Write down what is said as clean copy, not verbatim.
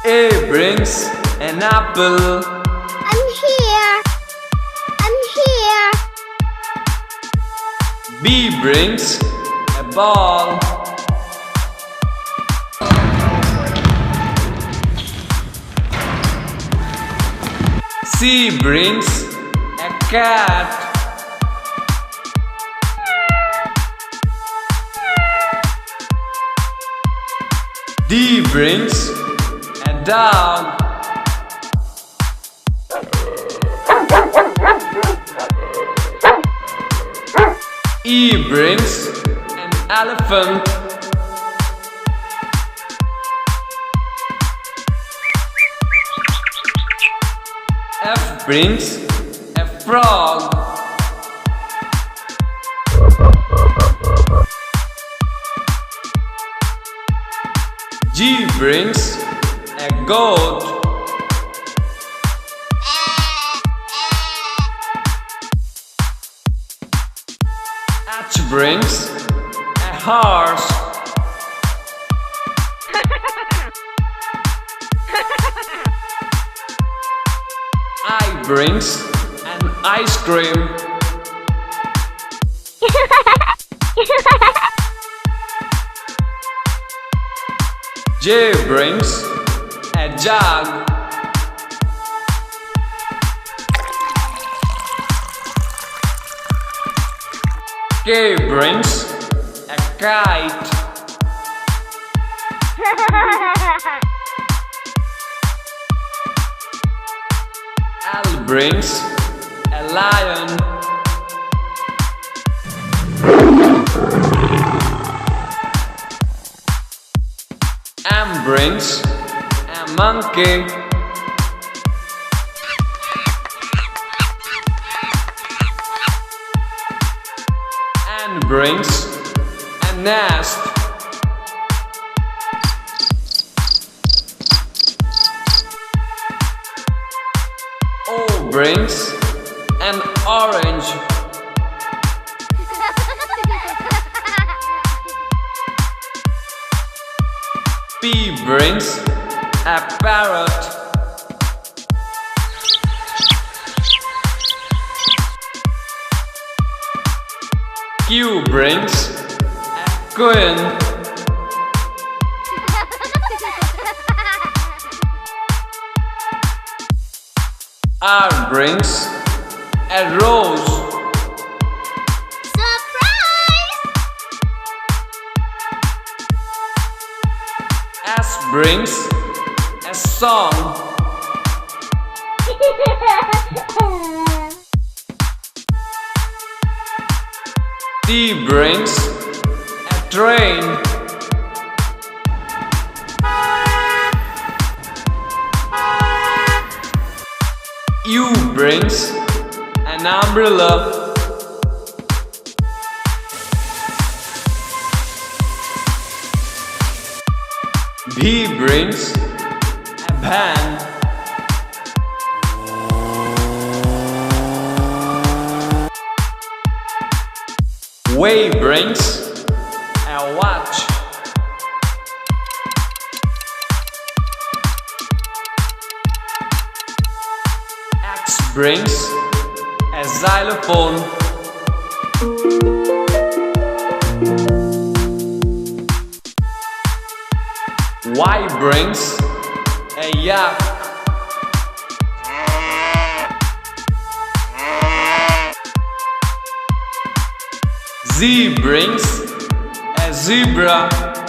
A brings an apple. I'm here. I'm here. B brings a ball. C brings a cat. D brings a dog. E brings an elephant. F brings a frog. G brings a goat. H brings a horse. I brings an ice cream. J brings a jug. K brings a kite. L brings a lion. M brings a monkey. N brings a nest. O brings an orange. P brings a parrot. Q brings a queen. R brings a rose. Surprise! S brings a song. T brings a train. U brings an umbrella. V brings a pen. W brings a watch. X brings a xylophone. Y brings a yak. Z brings a zebra.